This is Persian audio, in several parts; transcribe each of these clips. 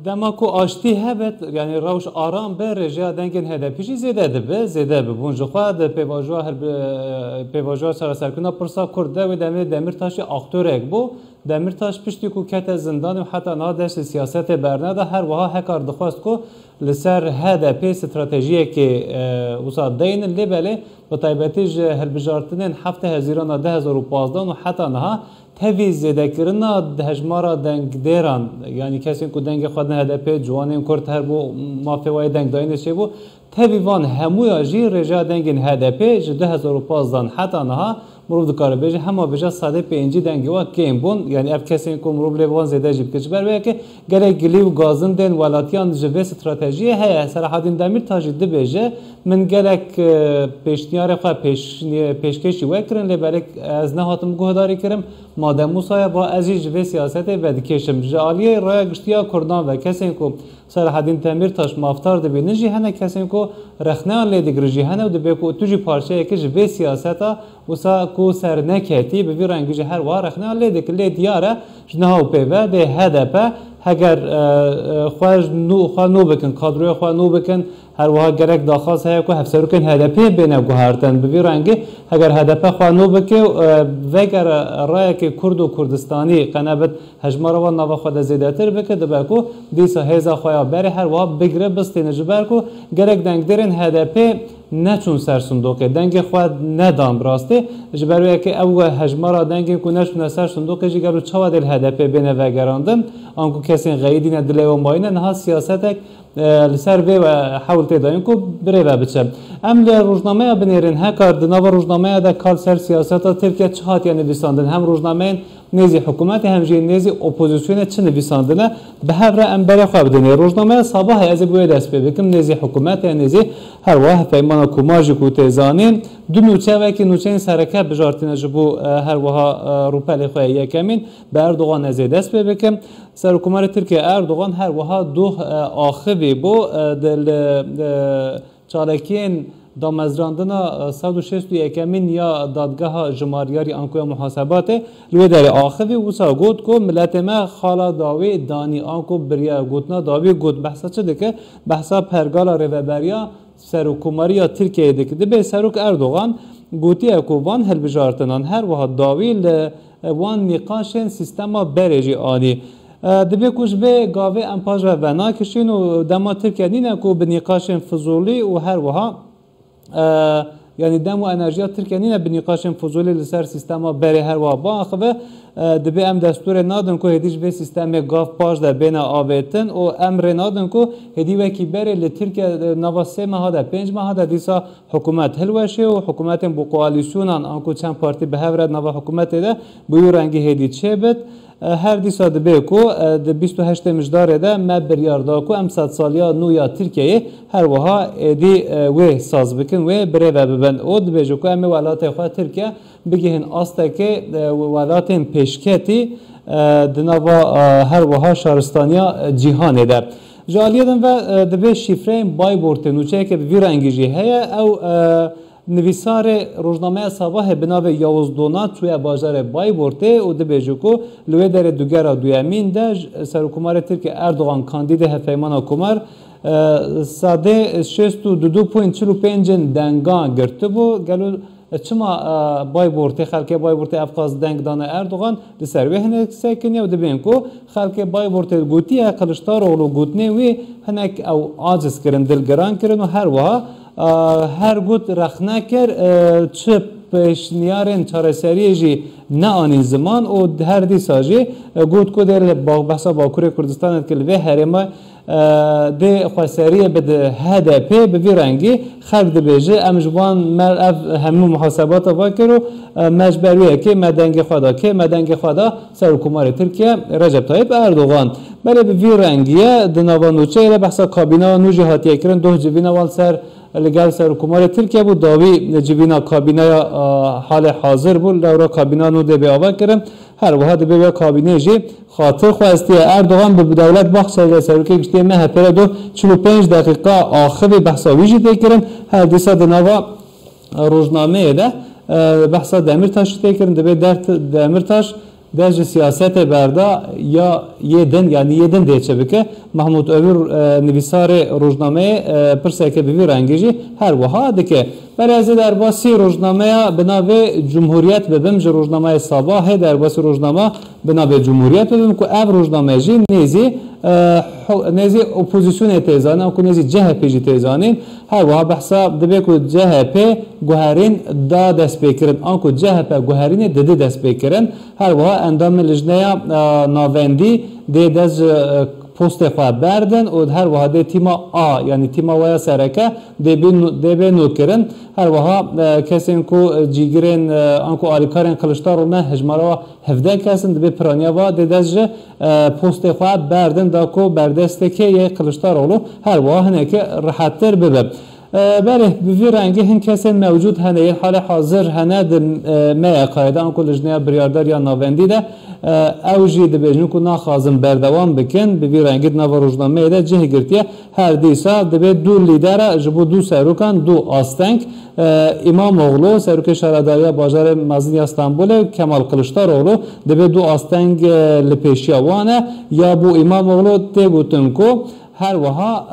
دماکو آشتی هبت یعنی روش آرام به رژیا دنگن هدفی زیاده به بونجخوا د پیواژوا سراسرکنا پرسا کرده و دمیرتاش اکتورک بو دمیرتاش پشتی کو کت زندان و حتی نادش سیاست برنده هر وها هکار دخواست کو لسر هدف استراتژی که وسط دین لبله و طیبتیج هلبجارتنین هفته هزیران 2015 و حتی نها تفیز زده کرنا هجمارا دنگ دیران یعنی کسی که دنگ خود نه هدف جوانیم کرد هر بو مافیای دنگ داینه چه بو تفیوان همویا جی رجا دنگین هدف 2015 حتی نها مرود کار بیچه همه بیچه ساده پنجی دنگی و کیم بون یعنی اب کسی که مرود لیوان زده جیب کش بر وی که گله گلیو گازن دن ولاتیان جوه استراتژی هست سرحدین دمیر تاجید بیچه من گله پیشنیار خو پیشکشی وکرن لیبرک از نه هاتم گهداری کرم مادام موسای با ازی جوه سیاست بدکشم جالیه رای گشتیا کردان و کسی که سرحدین تامیر تاش مافتار دبی نجی هنه کسی که رخنه لیدی گرجی هنه و دبی کو توجی پارچه که جوه سیاستا وسا کو سر نکتی به وی رنگی هر وارخ نه لیدی که لید یاره جنها و پیوه ده هدف اگر خواه نو بکن کادروی خواه نو بکن هر وها گرک داخل هایی که هفسرو کن هدفی بینه گوهارتن به وی رنگی اگر هدف خواه نو بکن وگر رای که کرد و کردستانی قنابت هجمارا و نوا خود زیده تر بکن دبا کو دیسا هیزا خواه بری هر وها بگره بستین جبر کو گرک دنگ درین هدفی نچون سر صندوق دنگ خود ندام راسته جبروی که او هجمارا دنگ کو نچون سر صندوق جگرو چوا دل هدف بینه وگراندن آنکو کسی غیدی ندله و ماینه نه سیاستک لسر و حول تداین کو بره و بچم ام روزنامه بنیرن هکار دناو روزنامه دا کال سر سیاست ترکیه چهات یعنی نویساندن هم روزنامه نزی حکومت هم جی نزی اپوزیسیون چه نویساندنه به هر ام بره خواب دنیا روزنامه صباح از بوی دست بکم نزی حکومت نزی هر واحد پیمان کوماج کو تزانین دو نوچه و که نوچه سرکه بجارتین جبو هر وها روپل خواه یکمین به اردوغان نزی دست بکم سر حکومت ترکیه اردوغان هر وها دو آخبی بو دل چالکین دامزراندنا 161 یا دادگاه جماریاری آنکوی محاسبات لوی در آخری وسا گوت کو ملت ما خالا داوی دانی آنکو بریا گوتنا داوی گوت بحثا چه دکه بحثا پرگالا ریوبریا سروکوماریا ترکیه دکه دبی سروک اردوغان گوتی اکوان هل بجارتنان هر وها داوی وان نقاشن سیستما برجی آنی دبی کش به گاوی امپاج و بنا کشین و دما ترکیه دینه کو به نقاشن فضولی و هر وها یعنی دم و انرژی ترکیه نه به نقاش فضولی لسر سیستما بره هر و با خو دبی ام دستور نادن کو هدیش به سیستم گاف پاش در بین آبتن و امر نادن کو هدی و کی بره ل ترکیه نوا 3 ماه دا 5 ماه دا دیسا حکومت هلوشه و حکومت بو کوالیسیونان انکو چند پارتی به هر نوا حکومت ده بو رنگی هدی چه بد هر دیسا دبی کو د 28 مجدار ده مبریار دا کو ام 100 سالیا نو یا ترکیه هر وها ادی و ساز بکن و بره و ببند او دبی جو کو ام ولایت خو ترکیه بگهن استه که ولایت پیشکتی دنوا هر وها شهرستانیا جهان ده جالیدن و دبی شifre بای بورتنوچه که وی رنگیجی هيا او نویسار روزنامه صباح بناو یاوز دونات توی بازار بای برته و دبی جو کو لوی در دوگرا دویمین ده سرکومار ترکیه اردوغان کاندید هفیمان حکومت ساده 62.45 دنگان گرفته بو گلو چما بای برته خلک بای برته افغاز دنگ دانه اردوغان لسر وهنه سکنیه و دبین کو خلک بای برته گوتی کلشتار اولو گوتنه وی هنک او عاجز کرن دلگران کرن و هر وها هر گوت رخنه کر چه پیشنیارن چارەسەری جی نه آنین زمان و هر دی ساجی گوت کو در بحثا باکوری کردستان کل و هرما ده خسریه بده هدف به وی رنگی خلق ده بیجه امجوان مر همه محاسبات با کرو مجبوریه که مدنگ خدا سر حکومت ترکیه رجب طیب اردوغان بله به وی رنگیه دنوانوچه ل بحثا کابینه نو جهاتیه کرن دو جبینه وال سر لگل سر حکومت ترکیه بود داوی جبینا کابینه حال حاضر بود لورا کابینه نو ده به آوا کرم هر واحد به کابینه جی خاطر خواستی اردوغان به دولت بخش سر که گشته مه پر دو 45 دقیقه آخر بحثا ویجی کرم هر دیسا دنوا روزنامه ده بحثا دمیرتاش کرم ده به در دمیرتاش derece siyasete berda ya yedin yani yedin diye çebike Mahmut Övür nivîsarê rojnameyê pirseke bi vî rengî jî her wiha dike. Berezê derbasî rojnameya bi navê Cumhuriyet bibim ji rojnameya Sabahê derbasî rojnama bi navê Cumhuriyet bibim ku ev rojname jî nêzî opozisyonê tê zanin ku nêzî CHP jî tê zanîn her wiha behsa dibe ku CHP guherîn da destpêkirin an ku CHP guherînê didi destpêkirin her wiha endamê lijneya navendî dê dest postê xwe berdin û her wiha dê tîma A yani tîma waya sereke dê nûkirin her wiha kesên ku cîgirên an ku alîkarên Kiliçdaroglu ne hejmara hevdeh kesin dibe piraniya wa dê dest ji postê xwe berdin da ku berdestekê yê Kiliçdaroglu her wiha hinekî rihettir bibe. Belê bi vî rengî hin kesên mevcûd hene yên halê hazir hene di meyaqayê an ku lijneya biryardariya navendî de ew jî dibêjin ku naxwazin berdewam bikin bi vî rengî di nava rojnameyê de cih girtiye her dîsa dibe dû lîdera ji bo dû serokan dû asteng İmamoğlu serokê şaredariya bajarê mezin ya Stenbolê Kemal Kiliçdaroglu dibe dû asteng li pêşiya wan e ya bû İmamoğlu tê gotin ku her wiha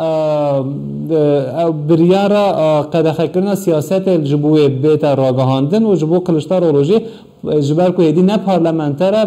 biryara qedexekirina siyasetê ji bo wê bête ragihandin û ji bo Kiliçdaroglu jî ji ber ku êdî ne parlamenter e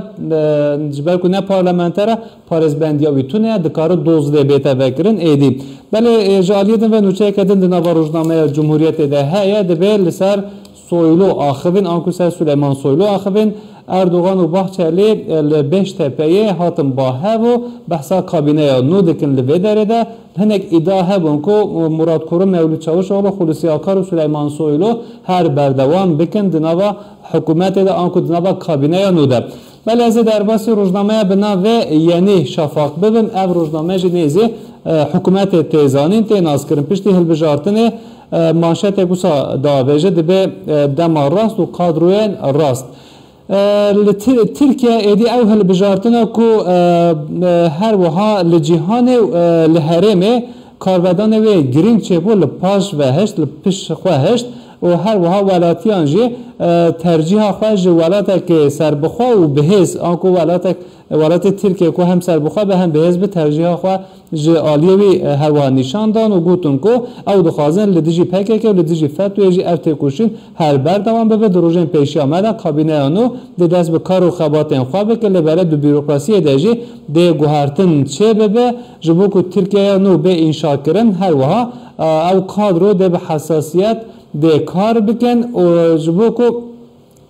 ji ber ku ne parlamenter e parêzbendiya wî tune ye dikare doz dê bête vekirin êdî. Belê ji aliyê din ve nûçeyeke din di nava rojnameya Cumhuriyetê de heye dibe li ser Soylu axivin an ku ser Süleyman Soylu axivin Erdoğan û Bahçeli li Beştepe'yê hatin bahev û behsa kabîneya nû dikin li vê derê de hinek îdia hebûn ku Murat Kurum, Mevlût Çavuşoğlu, Hulusi Akar û Süleyman Soylu her berdewam bikin di nava hikûmetê de an ku di nava kabîneya nû de. Belê ez ê derbasî rojnameya bi navê Yenî Şafak bibim. Ev rojname jî nêzî hikûmetê tê zanîn tê nazkirin piştî hilbijartinê manşetê wisa diavêje dibe dema rast û kadroyên rast. Tirkiye êdî ew hilbijartina ku her wiha li cîhanê li herêmê karvedanê wê girîng çêbû li paş ve heşt li piş xwe heşt û her wiha welatiyan jî tercîha xwe ji welatekê serbixwe û bihêz an ku welatê Tirkiye ku hem serbixwe be hem bihêz bi tercîha xwe ji aliyê wî her wiha nîşan dan û gotin ku ew dixwazin li dijî PKK û li dijî FETÖ'yê jî ev têkoşîn her berdewam bibe di rojên pêşiya me de kabîneya nû dê dest bi kar û xebatên xwe bike li bere di bîrokrasiyê de jî dê guhertin çê bibe ji bo ku Tirkiyeya nû bê înşakirin her wiha ew kadro dê bi hesasiyet dê kar bikin û ji bo ku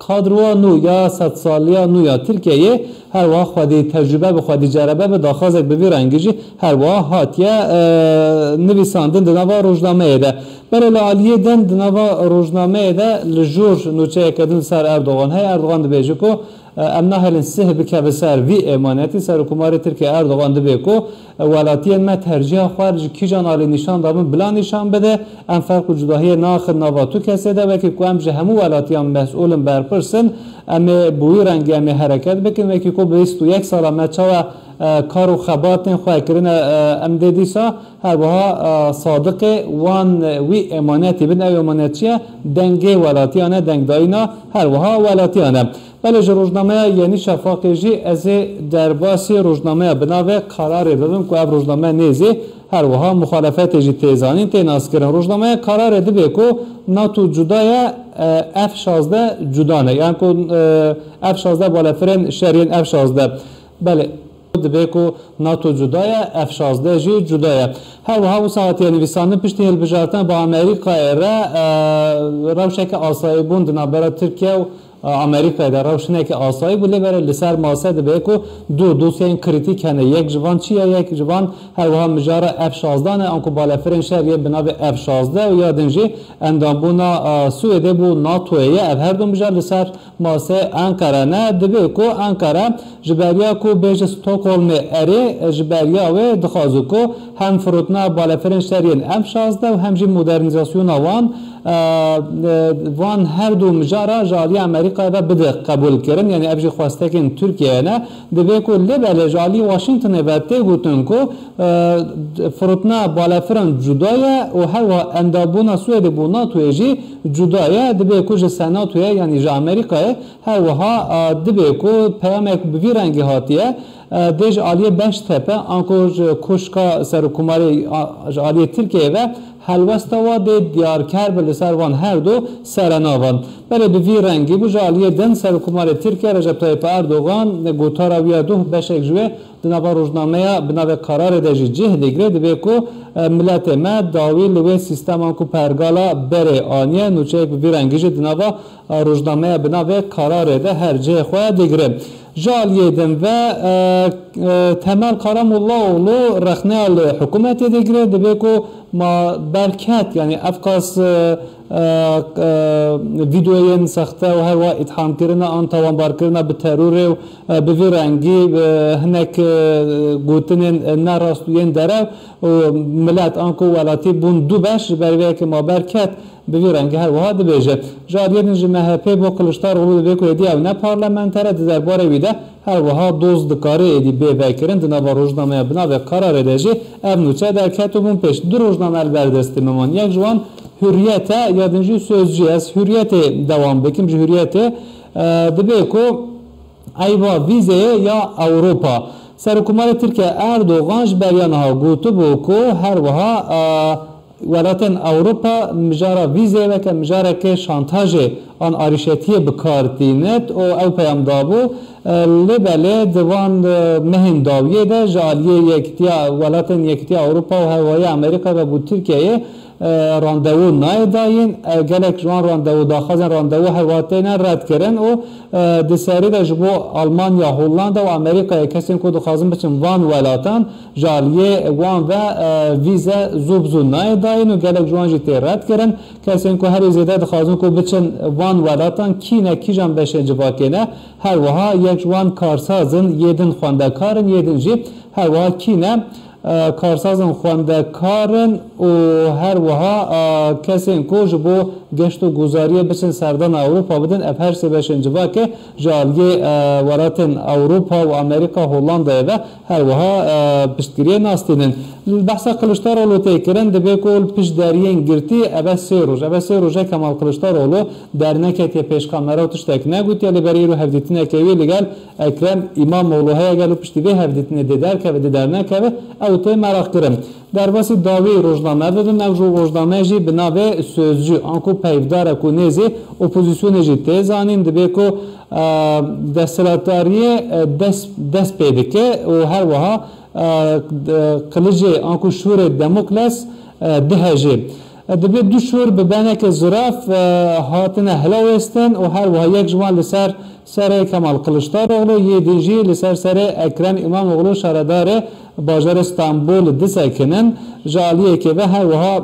kadroya nû ya sedsaliya nû ya Tirkiyeyê her wiha xwedî tecrübe bi xwedî cerebe bi daxwazek bi vî rengî jî her wiha hatiye nivîsandin di nava rojnameyê de. Belê li aliyê din di nava rojnameyê de li jûr nûçeyeke din ser Erdoğan heye Erdoğan dibêje ku em nahêlin sih bike bi ser vî êmanetî Serokkomarê Tirkiye Erdoğan dibe ku welatiyên me tercîha xwe ji kîjan alî nîşan dabin bila nîşan bide em ferq û cudahiyê naxin nava tu kesê de wekî ku em ji hemû welatiyan mesûlin berpirsin em ê bi wî rengî em ê hereket bikin wekî ku bi 21 sala me çawa kar û xebatên xwe kirine em dê dîsa her wiha sadiqê wan wî êmanetî bin ew êmanet çi ye dengê welatiyan e dengdayîna her wiha welatiyan e. Belê ji rojnameya Yenî Şafakê jî ez ê derbasî rojnameya bi navê Kararê bibim ku ev rojname nêzî her wiha muxalefetê jî tê zanîn tê nazkirin. Rojnameya Kararê dibe ku NATO cuda ye F-16 cuda ne yani ku F-16 balefirên şeriyên F-16 belê dibe ku NATO cuda ye F-16 jî cuda ye. Her wiha wisa hatiye nivîsandin piştî hilbijartina bi Amerîkayê re rewşeke asayîbûn di navbera Tirkiye û Amerika'ya da rewşinekî asayî bû lê bere li ser masê dibe ku du dosyayên krîtîk hene yek ji van çi ye yek ji van her wiha mijara F-16 ne an ku balefirên şeriyê bi navê F-16 û ya din jî endambûna Swêdê bû NATO'ye ye ev her du mijar li ser masê Ankara ne dibe ku Ankara ji beriya ku bêje Stockholmê erê ji beriya wê dixwaze ku hem firotina balefirên şeriyên F-16 û hem jî modernizasyona wan her du mijara ji aliyê امریکا و بده قبول کردن یعنی ابجی خواسته که ترکیه نه دبی کو لبل جالی واشنگتن و ته گوتن کو فروتنا بالا فرن جدایه و هوا اندابونا سوئد بونا تویجی جدایه دبی کو ج سناتویه یعنی ج امریکا هوا دبی کو پیامک به رنگی هاتیه دیج عالیه بش تپه آنکو کوشکا سرکوماری عالیه ترکیه و هلوستا و دیار کر بل سروان هر دو سرناوان بله به وی رنگی بو عالیه دن سرکوماری ترکیه رجب طیب اردوغان گوتارا ویا دو بشک جوه دنبا روزنامه بنابه قرار دجی جه دیگره دبی کو ملت ما داوی لوی سیستم آنکو پرگالا بره آنیه نوچه به وی رنگی جه دنبا روزنامه بنابه قرار ده هر جه خواه دیگره جالیه دن و تمل قرام الله اولو رخنه حکومت دیگره دبی کو ما برکت یعنی افکاس ویدیوین سخته و هر وقت اتهام کردن آن توان بار کردن به ترور و به وی رنگی هنک گوتن نراستوین داره و ملت آنکو ولاتی بون دو بش برای که ما برکت به وی رنگی هر وقت بیجه جاریه نجی مهپی با کلشتار غلو بیکو ایدی او نه پارلمنتره در باره ویده هر وقت دوز دکاره ایدی بی بکرن دنبا روزنامه بنا به قرار ایدی امنوچه در کتوبون پیش دو روزنامه البردستی ممان یک جوان hürriyete yardımcı sözcü ez hürriyete devam bekim hürriyete debe ko ayva vizeye ya Avrupa Serokkumari Türkiye Erdoğan beryanaha gutu bu ko her vaha ولاتن أوروبا مجارا ویزه و که مجارا که شانتاج آن آریشتی بکارتینت او پیام دابو لبله دوان مهم داویه ده جالیه یکتیا ولاتن یکتیا أوروبا و هوای امریکا و بود ترکیه راندوو نای داین گلک جوان راندوو داخازن راندوو هواتین رد کرن و دسری ده جبو آلمانیا هولندا و امریکا کسین که دخوازن بچن وان ولاتن جالیه وان و ویزه زوبزو نای داین و گلک جوان جی رد کرن کسین که هر زیده دخوازن که بچن وان ولاتن کینه کیجان بشه جباکینه هر وها یک جوان کارسازن یدن خوانده کارن یدن جی هر وها کینه کارسازن خوانده کارن و هر وها کسین که جبو گشت و گذاریه بچن سردان اوروپا بدن اف هر سی بشن جبا که جالگی وراتن اوروپا و امریکا هولندا و هر وها پشتگیریه ناستینن بحثا کلشتارولو تیکرن دبی کل پشتدارین گرتی اوه سی روژه کمال کلشتارولو در نکتی پیش کامرا و تشتک نگوتی علی بری رو هفدیتنه کهوی لگل اکرم امام مولوهای گلو پشتیوی هفدیتنه دیدار که و دیدار نکوه او تی مراق کرم در باسی داوی روزنامه بدون او روزنامه جی بنابه سözcü آنکو پیفدار کو نیزی اپوزیسیون جی تیزانین دبی کو دستلاتاریه دست پیده که و هر وها قلجه آنکو شور دموکلس دهجه دبی دو شور ببینه که زراف هاتنه هلاوستن و هر وها یک جوان لسر سر کمال کلشتار اغلو یه دیجی لسر سر اکرم امام اغلو شارداره باجار استانبول دسکنن جالیه که به هر وها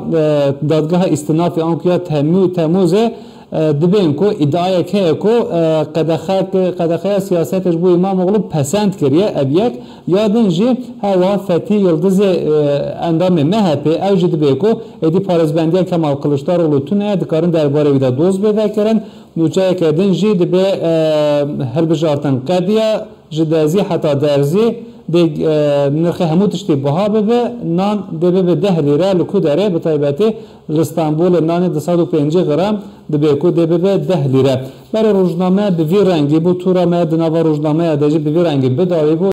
دادگاه استنافی آنکو تموزه دبین کو ادعای که کو قدخه سیاستش بو امام اغلو پسند کریه ابیک یادن جی هوا فتی یلدز اندام مهپی او جی دبی کو ادی پارزبندی کمال کلشتار اغلو تونه دکارن درباره ویده دوز بده کرن نوچه که دن جی دبی هر بجارتن قدیه جدازی حتی درزی دیگ نرخ همو تشتی بها ببه نان دبه به 10 لیره لکو داره به طایبتی لستانبول نان 205 گرم دبه کو دبه به 10 لیره برای روزنامه به وی رنگی بو تورا مدنوا روزنامه ادجی به وی رنگی بداوی بو